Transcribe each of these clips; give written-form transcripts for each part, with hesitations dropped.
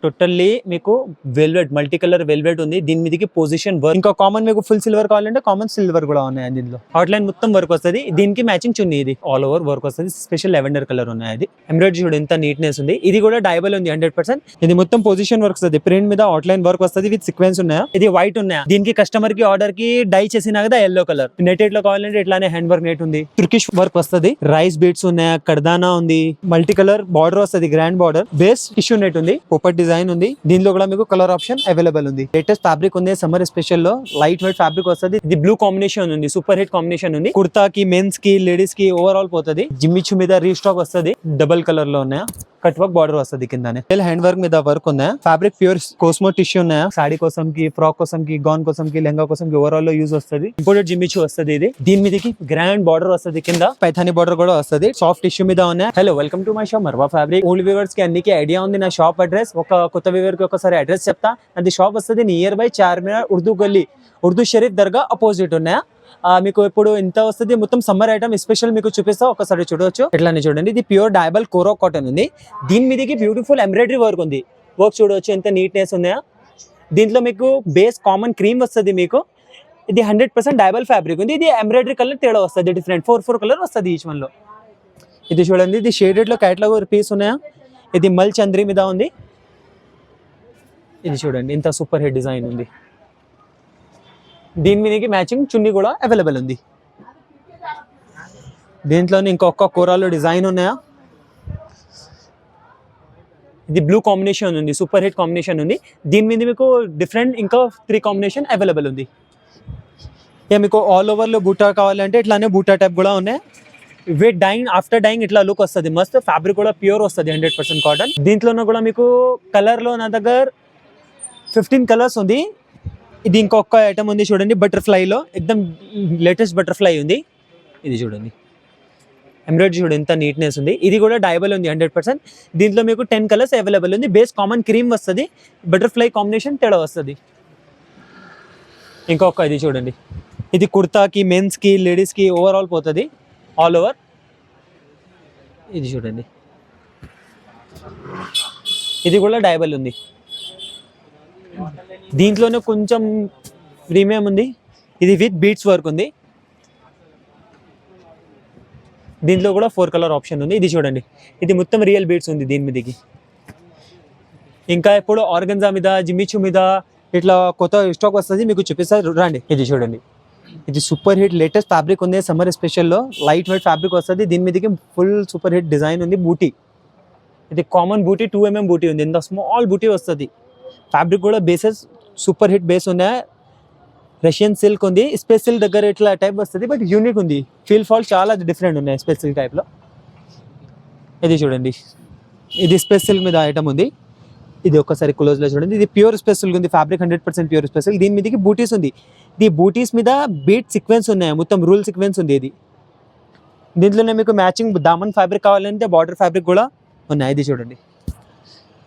Totally మీకు velvet multi colour velvet ఉంది. దీని మీదకి పొజిషన్ వర్క్, ఇంకా కామన్ మీకు ఫుల్ సిల్వర్ కావాలంటే కామన్ సిల్వర్ కూడా ఉన్నాయి. దీనిలో అవుట్లైన్ మొత్తం వర్క్ వస్తుంది. దీనికి మ్యాచింగ్ చున్నీ ఇది ఆల్ ఓవర్ వర్క్ వస్తుంది. స్పెషల్ లెవెండర్ కలర్ ఉన్నాయి. అది ఎంబ్రాయిడరీ చూడు ఎంత నీట్నెస్ ఉంది. ఇది కూడా డైబల్ ఉంది 100%. ఇది మొత్తం పొజిషన్ వర్క్ వస్తుంది. ప్రింట్ మీద అవుట్లైన్ వర్క్ వస్తుంది విత్ సీక్వెన్స్ ఉన్నాయా. ఇది వైట్ ఉన్నాయా. దీనికి కస్టమర్ కి ఆర్డర్ కి డై చేసినా కదా ఎల్లో కలర్. నెటెడ్ లో కావాలంటే ఇట్లానే హ్యాండ్ వర్క్ నెట్ ఉంది. తుర్కిష్ వర్క్ వస్తుంది. రైస్ బీడ్స్ ఉన్నాయా, కర్దానా ఉంది, మల్టీ కలర్ బార్డర్ వస్తుంది, grand border, base tissue net ఉంది, పోపట్ డిజైన్ ఉంది. దీనిలో కూడా మీకు కలర్ ఆప్షన్ అవైలబుల్ ఉంది. లేటెస్ట్ ఫ్యాబ్రిక్ ఉంది సమ్మర్ స్పెషల్ లో. లైట్ వెయిట్ ఫ్యాబ్రిక్ వస్తుంది. ఇది బ్లూ కాంబినేషన్ ఉంది, సూపర్ హిట్ కాంబినేషన్ ఉంది. కుర్తా కి, మెన్స్ కి, లేడీస్ కి ఓవరాల్ పోతుంది. జిమ్మిచ్చు మీద రీస్టాక్ వస్తుంది. డబుల్ కలర్ లో ఉన్నాయా. కట్ వర్క్ బార్డర్ వస్తుంది కిందనే. హ్యాండ్ వర్క్ మీద వర్క్ ఉన్నాయా. ఫ్యాబ్రిక్ ప్యూర్ కోస్మో టిష్యూ ఉన్నాయా. సాడీ కోసం కి, ఫ్రాక్ కోసం కి, గౌన్ కోసం కి, లెహంగా కోసం కి ఓవరాల్ లో యూజ్ వస్తుంది. ఇంపోర్టెడ్ జిమ్మిచ్చు వస్తుంది. ఇది దీని మీదకి గ్రాండ్ బార్డర్ వస్తుంది. కింద పైథానీ బార్డర్ కూడా వస్తుంది. సాఫ్ట్ టిష్యూ మీద ఉన్నాయి. Hello, welcome to my shop Marwa fabric. Old viewers కి అన్నికి ఐడియా ఉంది నా షాప్ అడ్రస్. ఒక కొత్త వ్యూవర్ కి ఒకసారి అడ్రస్ చెప్తా. అది షాప్ వస్తుంది నియర్ బై చార్మినార్ ఉర్దూ గల్లీ, ఉర్దూ షరీఫ్ దర్గా అపోజిట్ ఉన్నాయా. మీకు ఇప్పుడు ఎంత వస్తుంది మొత్తం సమ్మర్ ఐటమ్ స్పెషల్ మీకు చూపిస్తా. ఒకసారి చూడవచ్చు. ఎట్లానే చూడండి. ఇది ప్యూర్ డైబల్ కోరో కాటన్ ఉంది. దీని మీదకి బ్యూటిఫుల్ ఎంబ్రాయిడరీ వర్క్ ఉంది. వర్క్ చూడవచ్చు ఎంత నీట్నెస్ ఉన్నాయా. దీంట్లో మీకు బేస్ కామన్ క్రీమ్ వస్తుంది. మీకు ఇది 100% డైబల్ ఫ్యాబ్రిక్ ఉంది. ఇది ఎంబ్రాయిడరీ కలర్ తేడా వస్తుంది. డిఫరెంట్ 4 కలర్ వస్తుంది ఈచ్ వన్ లో. ఇది చూడండి. ఇది షేడెడ్ లో క్యాటలాగ్ పీస్ ఉన్నాయా. ఇది మల్ చంద్రి మీద ఉంది. ఇది చూడండి ఇంత సూపర్ హిట్ డిజైన్ ఉంది. దీని మీదకి మ్యాచింగ్ చున్నీ కూడా అవైలబుల్ ఉంది. దీంట్లోనే ఇంకొక కూరలో డిజైన్ ఉన్నాయా. ఇది బ్లూ కాంబినేషన్ ఉంది, సూపర్ హిట్ కాంబినేషన్ ఉంది. దీని మీద మీకు డిఫరెంట్ ఇంకా 3 కాంబినేషన్ అవైలబుల్ ఉంది. ఇక మీకు ఆల్ ఓవర్ లో బూటా కావాలంటే ఇట్లానే బూటా టైప్ కూడా ఉన్నాయి. విత్ డైయింగ్, ఆఫ్టర్ డైయింగ్ ఇట్లా లుక్ వస్తుంది. మస్త్ ఫ్యాబ్రిక్ కూడా ప్యూర్ వస్తుంది. 100% కాటన్. దీంట్లోనూ కూడా మీకు కలర్ లో నా దగ్గర 15 కలర్స్ ఉంది. ఇది ఇంకొక ఐటమ్ ఉంది చూడండి. బటర్ఫ్లై లో ఎక్దమ్ లేటెస్ట్ బటర్ఫ్లై ఉంది. ఇది చూడండి. ఎంబ్రాయిడరీ చూడండి ఎంత నీట్నెస్ ఉంది. ఇది కూడా డైబల్ ఉంది 100%. దీంట్లో మీకు 10 కలర్స్ అవైలబుల్ ఉంది. బేస్ కామన్ క్రీమ్ వస్తుంది. బటర్ఫ్లై కాంబినేషన్ తేడా వస్తుంది. ఇంకొక ఇది చూడండి. ఇది కుర్తాకి, మెన్స్ కి, లేడీస్ కి ఓవరాల్ పోతుంది ఆల్ ఓవర్. ఇది చూడండి. ఇది కూడా డైబల్ ఉంది. దీంట్లోనే కొంచెం ప్రీమియం ఉంది. ఇది విత్ బీడ్స్ వర్క్ ఉంది. దీంట్లో కూడా 4 కలర్ ఆప్షన్ ఉంది. ఇది చూడండి. ఇది మొత్తం రియల్ బీడ్స్ ఉంది దీని మీదకి. ఇంకా ఇప్పుడు ఆర్గన్జా మీద, జిమ్మిచ్చు మీద ఇట్లా కొత్త స్టాక్ వస్తుంది. మీకు చూపిస్తారు రండి. ఇది చూడండి. ఇది సూపర్ హిట్ లేటెస్ట్ ఫ్యాబ్రిక్ ఉంది సమ్మర్ స్పెషల్ లో. లైట్ వెయిట్ ఫ్యాబ్రిక్ వస్తుంది. దీని మీదకి ఫుల్ సూపర్ హిట్ డిజైన్ ఉంది. బూటీ, ఇది కామన్ బూటీ 2 mm బూటీ ఉంది. ఇంత స్మాల్ బూటీ వస్తుంది. ఫ్యాబ్రిక్ కూడా బేసెస్ సూపర్ హిట్ బేస్ ఉన్నాయి. రష్యన్ సిల్క్ ఉంది. స్పేస్ సిల్క్ దగ్గర ఇట్లా టైప్ వస్తుంది. బట్ యూనిక్ ఉంది. ఫీల్ ఫాల్ చాలా డిఫరెంట్ ఉన్నాయి స్పేస్ సిల్క్ టైప్లో. ఇది చూడండి. ఇది స్పేస్ సిల్క్ మీద ఐటమ్ ఉంది. ఇది ఒకసారి క్లోజ్లో చూడండి. ఇది ప్యూర్ స్పేస్ సిల్క్ ఉంది. Fabric 100% pure space silk. దీని మీదకి బూటీస్ ఉంది. ఈ బూటీస్ మీద బీట్ సీక్వెన్స్ ఉన్నాయి. మొత్తం రూల్ సీక్వెన్స్ ఉంది. ఇది దీంట్లోనే మీకు మ్యాచింగ్ దామన్ ఫ్యాబ్రిక్ కావాలంటే బార్డర్ ఫ్యాబ్రిక్ కూడా ఉన్నాయి. ఇది చూడండి.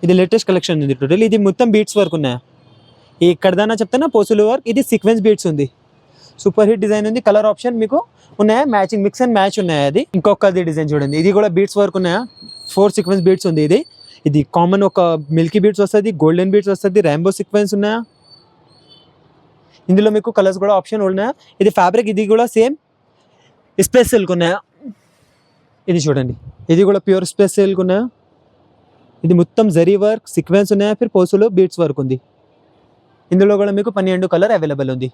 ఇది లేటెస్ట్ కలెక్షన్ ఉంది టోటల్. ఇది మొత్తం బీట్స్ వర్క్ ఉన్నాయా. ఈ కర్దానా చెప్తానా పోసులు వర్క్. ఇది సీక్వెన్స్ బీట్స్ ఉంది. సూపర్ హిట్ డిజైన్ ఉంది. కలర్ ఆప్షన్ మీకు ఉన్నాయా. మ్యాచింగ్ మిక్స్ అండ్ మ్యాచ్ ఉన్నాయా. అది ఇంకొకది డిజైన్ చూడండి. ఇది కూడా బీట్స్ వర్క్ ఉన్నాయా. 4 సీక్వెన్స్ బీట్స్ ఉంది. ఇది కామన్ ఒక మిల్కీ బీట్స్ వస్తుంది, గోల్డెన్ బీట్స్ వస్తుంది, రాంబో సీక్వెన్స్ ఉన్నాయా. ఇందులో మీకు కలర్స్ కూడా ఆప్షన్ ఉన్నాయా. ఇది ఫ్యాబ్రిక్, ఇది కూడా సేమ్ స్పేస్ సిల్క్ ఉన్నాయా. ఇది చూడండి. ఇది కూడా ప్యూర్ స్పేస్ సిల్క్ ఉన్నాయా. ఇది మొత్తం జరీ వర్క్ సీక్వెన్స్ ఉన్నాయా. ఫిర్ పోసులో బీట్స్ వర్క్ ఉంది. ఇందులో కూడా మీకు 12 కలర్ అవైలబుల్ ఉంది.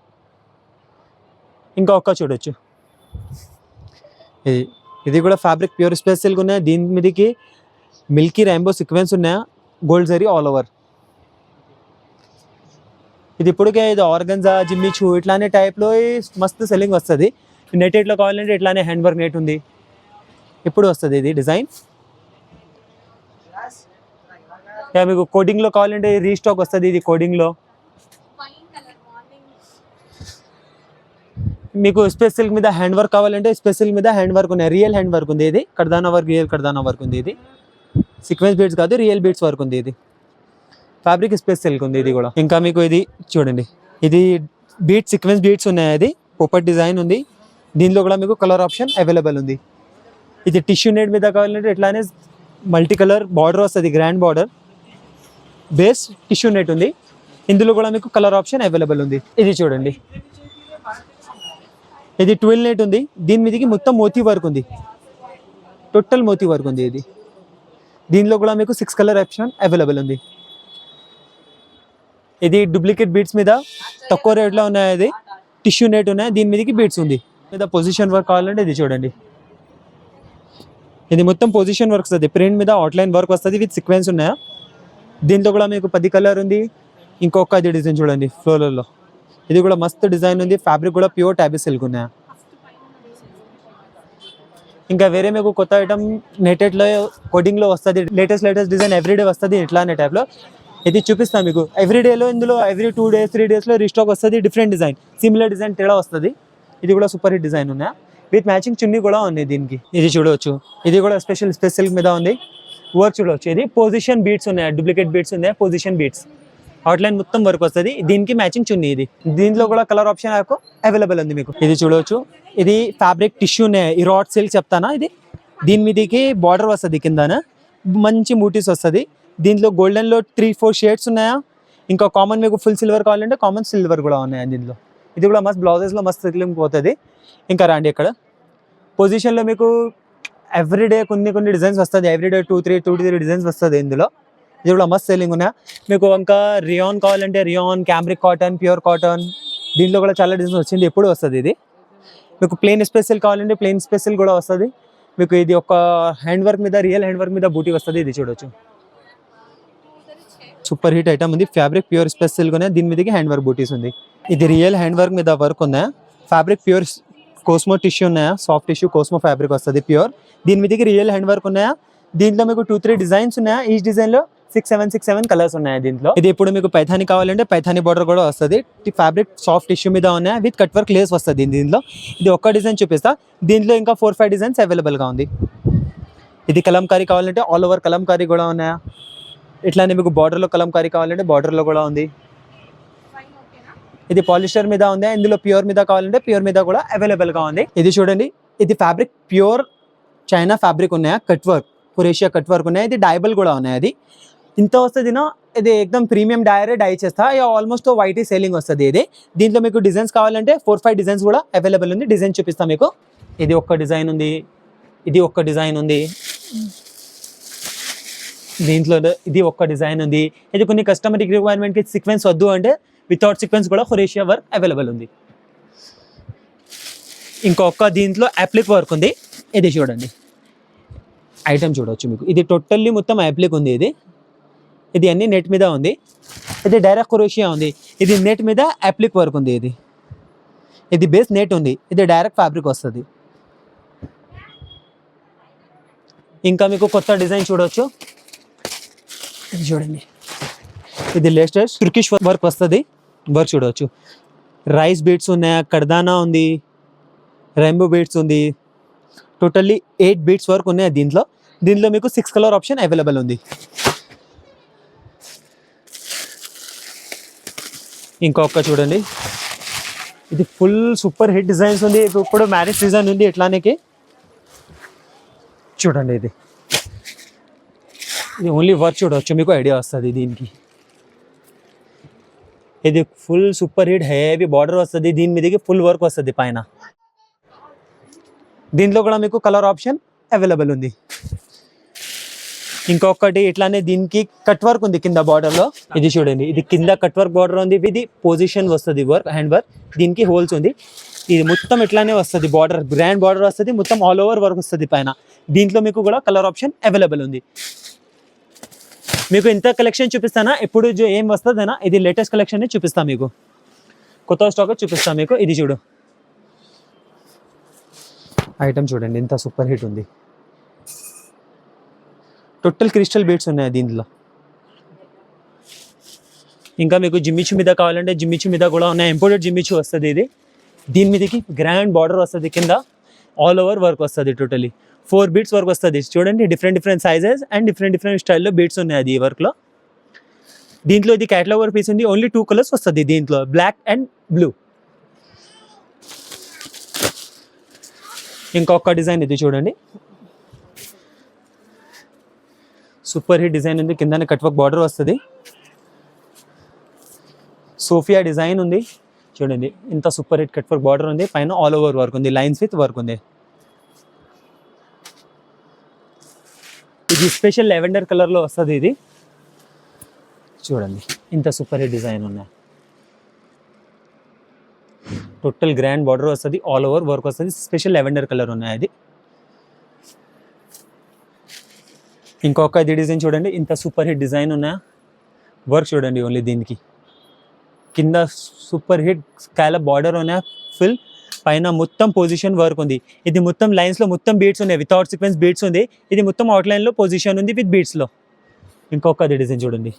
ఇంకా ఒక్క చూడొచ్చు. ఇది కూడా ఫ్యాబ్రిక్ ప్యూర్ స్పేస్ సిల్క్ ఉన్నాయా. దీని మీదకి మిల్కీ రాంబో సీక్వెన్స్ ఉన్నాయా. Gold zari all over. ఇది ఇప్పటికే ఇది ఆర్గన్జా, జిమ్మిచ్చు ఇట్లానే టైప్లో మస్తు సెల్లింగ్ వస్తుంది. నెటెడ్లో కావాలంటే ఇట్లానే హ్యాండ్ వర్క్ నెట్ ఉంది. ఇప్పుడు వస్తుంది ఇది డిజైన్. మీకు కోడింగ్లో కావాలంటే రీస్టాక్ వస్తుంది. ఇది కోడింగ్లో మీకు స్పేస్ సిల్క్ మీద హ్యాండ్ వర్క్ కావాలంటే స్పేస్ సిల్క్ మీద హ్యాండ్ వర్క్ ఉన్నాయి. రియల్ హ్యాండ్ వర్క్ ఉంది. ఇది కర్దానా వర్క్, రియల్ కర్దానా వర్క్ ఉంది. ఇది సీక్వెన్స్ బీడ్స్ కాదు, రియల్ బీడ్స్ వర్క్ ఉంది. ఇది ఫ్యాబ్రిక్ స్పేస్ సిల్క్ ఉంది. ఇది కూడా ఇంకా మీకు ఇది చూడండి. ఇది బీట్ సీక్వెన్స్ బీడ్స్ ఉన్నాయి. అది పోపట్ డిజైన్ ఉంది. దీనిలో కూడా మీకు కలర్ ఆప్షన్ అవైలబుల్ ఉంది. ఇది టిష్యూ నెట్ మీద కావాలంటే ఇట్లానే మల్టీ కలర్ బార్డర్ వస్తుంది. Grand border base tissue net ఉంది. ఇందులో కూడా మీకు కలర్ ఆప్షన్ అవైలబుల్ ఉంది. ఇది చూడండి, ఇది 12 నెట్ ఉంది. దీని మీదకి మొత్తం మోతీ వర్క్ ఉంది, టోటల్ మోతీ వర్క్ ఉంది. ఇది దీనిలో కూడా మీకు 6 కలర్ ఆప్షన్ అవైలబుల్ ఉంది. ఇది డూప్లికేట్ బీడ్స్ మీద తక్కువ రేట్లో ఉన్నాయి. ఇది టిష్యూ నెట్ ఉన్నాయి, దీని మీదకి బీడ్స్ ఉంది. మీద పొజిషన్ వర్క్ కావాలంటే ఇది చూడండి, ఇది మొత్తం పొజిషన్ వర్క్ వస్తుంది. ప్రింట్ మీద అవుట్లైన్ వర్క్ వస్తుంది విత్ సీక్వెన్స్ ఉన్నాయా. దీంట్లో కూడా మీకు 10 కలర్ ఉంది. ఇంకొక ఇది డిజైన్ చూడండి ఫ్లోర్లో, ఇది కూడా మస్తు డిజైన్ ఉంది. ఫ్యాబ్రిక్ కూడా ప్యూర్ టాబీ సిల్క్ ఉన్నాయా. ఇంకా వేరే మీకు కొత్త ఐటమ్ నెటెడ్లో కోడింగ్లో వస్తుంది. లేటెస్ట్ డిజైన్ ఎవ్రీడే వస్తుంది ఇట్లానే టైప్లో. ఇది చూపిస్తాను మీకు ఎవ్రీడేలో. ఇందులో ఎవ్రీ 2 days 3 daysలో రీస్టాక్ వస్తుంది. డిఫరెంట్ డిజైన్, సిమిలర్ డిజైన్ తేడా వస్తుంది. ఇది కూడా సూపర్ హిట్ డిజైన్ ఉన్నాయా, విత్ మ్యాచింగ్ చున్నీ కూడా ఉంది దీనికి. ఇది చూడవచ్చు, ఇది కూడా స్పెషల్ సిల్క్ మీద ఉంది. వర్క్ చూడవచ్చు, ఇది పొజిషన్ బీట్స్ ఉన్నాయి, డూప్లికేట్ బీట్స్ ఉన్నాయి, పొజిషన్ బీట్స్. అవుట్లైన్ మొత్తం వర్క్ వస్తుంది, దీనికి మ్యాచింగ్ చున్నీ. ఇది దీంట్లో కూడా కలర్ ఆప్షన్ అవైలబుల్ ఉంది మీకు. ఇది చూడవచ్చు, ఇది ఫ్యాబ్రిక్ టిష్యూ ఇరాట్ సిల్క్ చెప్తానా. ఇది దీని మీదకి బార్డర్ వస్తుంది, కిందన మంచి మూటీస్ వస్తుంది. దీంట్లో గోల్డెన్లో 3-4 షేడ్స్ ఉన్నాయా. ఇంకా కామన్ మీకు ఫుల్ సిల్వర్ కావాలంటే కామన్ సిల్వర్ కూడా ఉన్నాయి దీంట్లో. ఇది కూడా మస్త్ బ్లౌజెస్లో మస్త్ సెటిలింగ్ పోతుంది. ఇంకా రండి, ఇక్కడ పొజిషన్లో మీకు ఎవ్రీడే కొన్ని డిజైన్స్ వస్తుంది. ఎవ్రీడే 2-3 డిజైన్స్ వస్తుంది ఇందులో. ఇది కూడా మస్త్ సెల్లింగ్ ఉన్నాయి మీకు. ఇంకా రియాన్ కావాలంటే rayon, cambric cotton, pure cotton, దీంట్లో కూడా చాలా డిజైన్స్ వచ్చింది. ఎప్పుడు వస్తుంది ఇది మీకు. ప్లెయిన్ స్పెషల్ కావాలంటే ప్లెయిన్ స్పెషల్ కూడా వస్తుంది మీకు. ఇది ఒక హ్యాండ్ వర్క్ మీద, రియల్ హ్యాండ్ వర్క్ మీద బూటీ వస్తుంది. ఇది చూడొచ్చు, సూపర్ హిట్ ఐటమ్ ఉంది. ఫ్యాబ్రిక్ ప్యూర్ స్పెషల్ ఉన్నాయి, దీని మీదకి హ్యాండ్ వర్క్ బూటీస్ ఉంది. ఇది రియల్ హ్యాండ్ వర్క్ మీద వర్క్ ఉన్నాయా. ఫ్యాబ్రిక్ ప్యూర్ కోస్మో టిష్యూ ఉన్నాయా, సాఫ్ట్ టిష్యూ కోస్మో ఫ్యాబ్రిక్ వస్తుంది ప్యూర్. దీని మీదకి రియల్ హ్యాండ్ వర్క్ ఉన్నాయా. దీంట్లో మీకు 2-3 డిజైన్స్ ఉన్నాయా. ఈ డిజైన్లో 6-7 కలర్స్ ఉన్నాయి దీంట్లో. ఇది ఇప్పుడు మీకు పైథానీ కావాలంటే పైథానీ బార్డర్ కూడా వస్తుంది. ఫ్యాబ్రిక్ సాఫ్ట్ టిష్యూ మీద ఉన్నాయి, విత్ కట్ వర్క్ లేస్ వస్తుంది దీంట్లో. ఇది ఒక్క డిజైన్ చూపిస్తా, దీంట్లో ఇంకా 4-5 డిజైన్స్ అవైలబుల్గా ఉంది. ఇది కలంకారీ కావాలంటే ఆల్ ఓవర్ కలంకారీ కూడా ఉన్నాయా. ఇట్లానే మీకు బార్డర్లో కలంకారీ కావాలంటే బార్డర్లో కూడా ఉంది. ఇది పాలిస్టర్ మీద ఉంది, ఇందులో ప్యూర్ మీద కావాలంటే ప్యూర్ మీద కూడా అవైలబుల్గా ఉంది. ఇది చూడండి, ఇది ఫ్యాబ్రిక్ ప్యూర్ చైనా ఫ్యాబ్రిక్ ఉన్నాయా, కట్ వర్క్, కురేషియా కట్ వర్క్ ఉన్నాయి. ఇది డైబల్ కూడా ఉన్నాయి. అది ఇంత వస్తుంది నా. ఇది ఎక్దమ్ ప్రీమియం డై చేస్తా. ఆల్మోస్ట్ వైట్ సేలింగ్ వస్తుంది. ఇది దీంట్లో మీకు డిజైన్స్ కావాలంటే 4-5 డిజైన్స్ కూడా అవైలబుల్ ఉంది. డిజైన్ చూపిస్తాను మీకు. ఇది ఒక్క డిజైన్ ఉంది, ఇది ఒక్క డిజైన్ ఉంది. దీంట్లో ఇది ఒక్క డిజైన్ ఉంది. ఇది కొన్ని కస్టమర్ రిక్వైర్మెంట్కి సీక్వెన్స్ వద్దు అంటే వితౌట్ సీక్వెన్స్ కూడా కురేషియా వర్క్ అవైలబుల్ ఉంది. ఇంకొక దీంట్లో అప్లిక్ వర్క్ ఉంది. ఇది చూడండి, ఐటమ్ చూడవచ్చు మీకు. ఇది టోటల్లీ మొత్తం అప్లిక్ ఉంది. ఇది అన్ని నెట్ మీద ఉంది. ఇది డైరెక్ట్ కురేషియా ఉంది. ఇది నెట్ మీద అప్లిక్ వర్క్ ఉంది. ఇది బేస్ నెట్ ఉంది. ఇది డైరెక్ట్ ఫ్యాబ్రిక్ వస్తుంది. ఇంకా మీకు కొత్త డిజైన్ చూడవచ్చు. ఇది చూడండి, ఇది లేటెస్ట్ తుర్కిష్ వర్క్ వస్తుంది. వర్క్ చూడవచ్చు, రైస్ బీడ్స్ ఉన్నాయా, కర్దానా ఉంది, రెయిన్బో బీడ్స్ ఉంది. టోటల్లీ 8 బీడ్స్ వర్క్ ఉన్నాయి దీంట్లో మీకు 6 కలర్ ఆప్షన్ అవైలబుల్ ఉంది. ఇంకొక చూడండి, ఇది ఫుల్ సూపర్ హిట్ డిజైన్స్ ఉంది. ఇప్పుడు మ్యారేజ్ సీజన్ ఉంది, ఇట్లానేకి చూడండి. ఇది ఓన్లీ వర్క్ చూడవచ్చు, మీకు ఐడియా వస్తుంది దీనికి. ఇది full super hit heavy border వస్తుంది. దీని మీదకి ఫుల్ వర్క్ వస్తుంది పైన. దీంట్లో కూడా మీకు కలర్ ఆప్షన్ అవైలబుల్ ఉంది. ఇంకొకటి ఇట్లానే దీనికి కట్ వర్క్ ఉంది కింద బార్డర్లో. ఇది చూడండి, ఇది కింద కట్ వర్క్ బార్డర్ ఉంది. ఇది పొజిషన్ వస్తుంది వర్క్, హ్యాండ్ వర్క్. దీనికి హోల్స్ ఉంది. ఇది మొత్తం ఇట్లానే వస్తుంది. బార్డర్ గ్రాండ్ బార్డర్ వస్తుంది, మొత్తం ఆల్ ఓవర్ వర్క్ వస్తుంది పైన. దీంట్లో మీకు కూడా కలర్ ఆప్షన్ అవైలబుల్ ఉంది. మీకు ఇంత కలెక్షన్ చూపిస్తానా, ఇప్పుడు ఏం వస్తుందనా, ఇది లేటెస్ట్ కలెక్షన్ చూపిస్తాను మీకు. కొత్త స్టాక్ చూపిస్తాను మీకు. ఇది చూడు, ఐటమ్ చూడండి, ఇంత సూపర్ హిట్ ఉంది. టోటల్ క్రిస్టల్ బీడ్స్ ఉన్నాయి దీంట్లో. ఇంకా మీకు జిమ్మిచు మీద కావాలంటే జిమ్మిచు మీద కూడా ఉన్నాయి. ఇంపోర్టెడ్ జిమ్మిచు వస్తుంది. ఇది దీని మీదకి గ్రాండ్ బార్డర్ వస్తుంది, కింద ఆల్ ఓవర్ వర్క్ వస్తుంది. టోటలీ 4 బీడ్స్ వర్క్ వస్తుంది. చూడండి, డిఫరెంట్ సైజెస్ అండ్ డిఫరెంట్ స్టైల్లో బీడ్స్ ఉన్నాయి అది ఈ వర్క్లో. దీంట్లో ఇది క్యాటలాగ్ వర్క్ పీస్ ఉంది. ఓన్లీ 2 కలర్స్ వస్తుంది దీంట్లో, బ్లాక్ అండ్ బ్లూ. ఇంకొక డిజైన్ ఇది చూడండి, సూపర్ హిట్ డిజైన్ ఉంది. కిందనే కట్ వర్క్ బార్డర్ వస్తుంది. సోఫియా డిజైన్ ఉంది చూడండి, ఇంత super hit cut work border ఉంది, పైన ఆల్ ఓవర్ వర్క్ ఉంది, లైన్స్ విత్ వర్క్ ఉంది. ఇది స్పెషల్ లెవెండర్ కలర్లో వస్తుంది. ఇది చూడండి ఇంత సూపర్ హిట్ డిజైన్ ఉన్నాయి. టోటల్ గ్రాండ్ బార్డర్ వస్తుంది, ఆల్ ఓవర్ వర్క్ వస్తుంది, స్పెషల్ లెవెండర్ కలర్ ఉన్నాయి. అది ఇంకొక ఇది డిజైన్ చూడండి, ఇంత సూపర్ హిట్ డిజైన్ ఉన్నాయి. వర్క్ చూడండి ఓన్లీ దీనికి, కింద సూపర్ హిట్ స్కాలప్ బార్డర్ ఉన్నాయి ఫుల్, పైన మొత్తం పొజిషన్ వర్క్ ఉంది. ఇది మొత్తం లైన్స్లో మొత్తం బీడ్స్ ఉన్నాయి, వితౌట్ సీక్వెన్స్ బీడ్స్ ఉంది. ఇది మొత్తం అవుట్లైన్లో పొజిషన్ ఉంది విత్ బీడ్స్లో. ఇంకొక డిజైన్ చూడండి,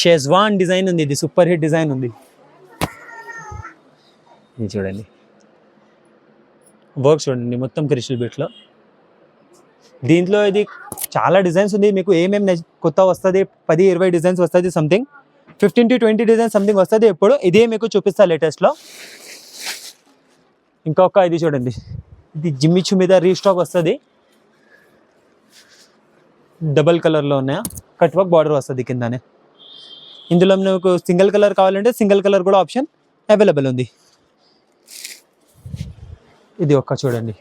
షెజ్వాన్ డిజైన్ ఉంది, ఇది సూపర్ హిట్ డిజైన్ ఉంది. ఇది చూడండి వర్క్ చూడండి మొత్తం క్రిస్టల్ బీట్స్లో. దీంట్లో ఇది చాలా డిజైన్స్ ఉంది, మీకు ఏమేమి కొత్త వస్తుంది 10-20 డిజైన్స్ వస్తుంది, సంథింగ్ 15 to 20 డిజైన్స్ సంథింగ్ వస్తుంది. ఎప్పుడు ఇదే మీకు చూపిస్తా లేటెస్ట్లో. ఇంకొక ఇది చూడండి, ఇది జిమ్మిచు మీద రీస్టాక్ వస్తుంది, డబల్ కలర్లో ఉన్నాయా, కట్ వర్క్ బార్డర్ వస్తుంది కిందనే. ఇందులో మీకు సింగిల్ కలర్ కావాలంటే సింగిల్ కలర్ కూడా ఆప్షన్ అవైలబుల్ ఉంది. ఇది ఒక్క చూడండి,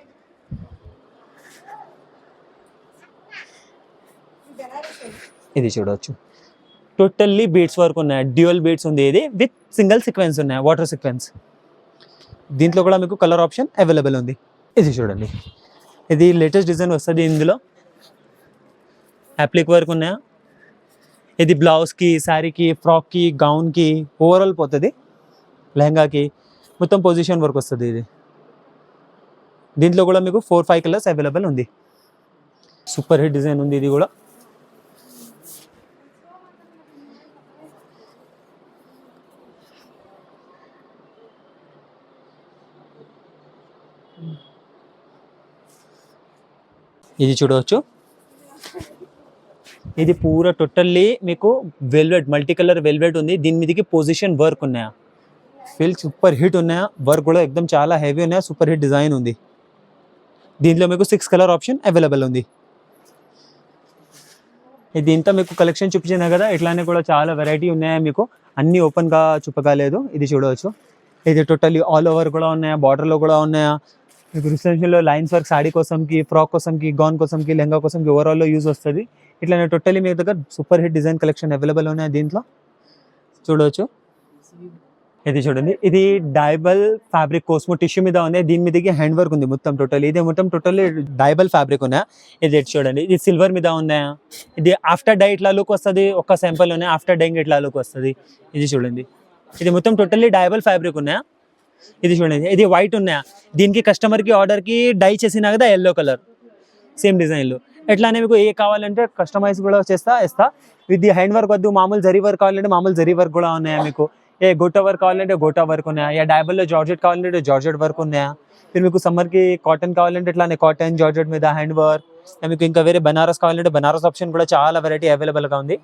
ఇది చూడవచ్చు టోటల్లీ బీడ్స్ వర్క్ ఉన్నాయి, డ్యూయల్ బీడ్స్ ఉంది. ఇది విత్ సింగిల్ సీక్వెన్స్ ఉన్నాయి, వాటర్ సీక్వెన్స్. దీంట్లో కూడా మీకు కలర్ ఆప్షన్ అవైలబుల్ ఉంది. ఇది చూడండి, ఇది లేటెస్ట్ డిజైన్ వస్తుంది. ఇందులో అప్లిక్ వర్క్ ఉన్నాయా, ఇది బ్లౌజ్కి, శారీకి, ఫ్రాక్కి, గౌన్కి ఓవరాల్ పోతుంది, లెహంగాకి మొత్తం పొజిషన్ వర్క్ వస్తుంది. ఇది దీంట్లో కూడా మీకు 4-5 కలర్స్ అవైలబుల్ ఉంది. సూపర్ హిట్ డిజైన్ ఉంది ఇది కూడా. ఇది చూడవచ్చు, ఇది పూరా టోటల్లీ మీకు వెల్వెట్, మల్టీ కలర్ వెల్వెట్ ఉంది. దీని మీదకి పొజిషన్ వర్క్ ఉన్నాయా, ఫిల్ సూపర్ హిట్ ఉన్నాయా, వర్క్ కూడా ఎక్దమ్ చాలా హెవీ ఉన్నాయా, సూపర్ హిట్ డిజైన్ ఉంది. దీంట్లో మీకు 6 కలర్ ఆప్షన్ అవైలబుల్ ఉంది. ఇది ఇంత మీకు కలెక్షన్ చూపించినా కదా, ఇట్లానే కూడా చాలా వెరైటీ ఉన్నాయా, మీకు అన్నీ ఓపెన్గా చూపగలేదు. ఇది చూడవచ్చు, ఇది టోటల్లీ ఆల్ ఓవర్ కూడా ఉన్నాయా, బార్డర్లో కూడా ఉన్నాయా, మీకు రిసెప్షన్లో లైన్స్ వర్క్ సాడీ కోసంకి, ఫ్రాక్ కోసంకి, గౌన్ కోసంకి, లెహంగా కోసంకి ఓవరాల్లో యూజ్ వస్తుంది. ఇట్లానే టోటల్లీ మీ దగ్గర super hit design collection available ఉన్నాయి. దీంట్లో చూడవచ్చు, ఇది చూడండి, ఇది డైబల్ ఫ్యాబ్రిక్ కోస్మో టిష్యూ మీద ఉంది. దీని మీదకి హ్యాండ్ వర్క్ ఉంది మొత్తం టోటల్లీ. ఇది మొత్తం టోటల్లీ డైబల్ ఫ్యాబ్రిక్ ఉన్నాయా. ఇది చూడండి, ఇది సిల్వర్ మీద ఉన్నాయా. ఇది ఆఫ్టర్ డై ఇట్లా లుక్ వస్తుంది, ఒక శాంపుల్ ఉన్నాయి, ఆఫ్టర్ డైయింగ్ ఇట్లా లుక్ వస్తుంది. ఇది చూడండి, ఇది మొత్తం టోటల్లీ డైబల్ ఫ్యాబ్రిక్ ఉన్నాయా. ఇది చూడండి, ఇది వైట్ ఉన్నాయా. దీనికి కస్టమర్కి ఆర్డర్కి డై చేసినా కదా ఎల్లో కలర్ సేమ్ డిజైన్లో. ఎట్లానే మీకు ఏ కావాలంటే కస్టమైజ్ కూడా ఇస్తా. విత్ ది హ్యాండ్ వర్క్ వద్దు, మామూలు జరీ వర్క్ కావాలంటే మామూలు జరీ వర్క్ కూడా ఉన్నాయా. మీకు ఏ గోటా వర్క్ కావాలంటే గోటా వర్క్ ఉన్నాయా, యా డైబల్లో జార్జెట్ కావాలంటే జార్జెట్ వర్క్ ఉన్నాయా. फिर మీకు సమ్మర్కి కాటన్ కావాలంటే ఇట్లానే కాటన్ జార్జెట్ మీద హ్యాండ్ వర్క్. మీకు ఇంకా వేరే బనారస్ కావాలంటే బనారస్ ఆప్షన్ కూడా చాలా వెరైటీ అవైలబుల్గా ఉంది.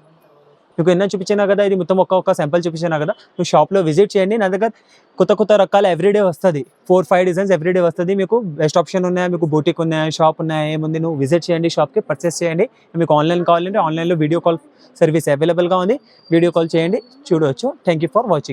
మీకు ఎన్నో చూపించినా కదా, ఇది మొత్తం ఒక్క శాంపుల్ చూపించినా కదా. నువ్వు షాప్లో విజిట్ చేయండి, నా దగ్గర కొత్త రకాల ఎవ్రీడే వస్తుంది, 4-5 డిజైన్స్ ఎవ్రీడే వస్తుంది. మీకు బెస్ట్ ఆప్షన్ ఉన్నాయా, మీకు బూటిక్ ఉన్నాయా, షాప్ ఉన్నాయా, ఏముంది, నువ్వు విజిట్ చేయండి, షాప్కి పర్చేస్ చేయండి. మీకు ఆన్లైన్ కావాలంటే ఆన్లైన్లో వీడియో కాల్ సర్వీస్ అవైలబుల్గా ఉంది, వీడియో కాల్ చేయండి, చూడవచ్చు. Thank you for watching.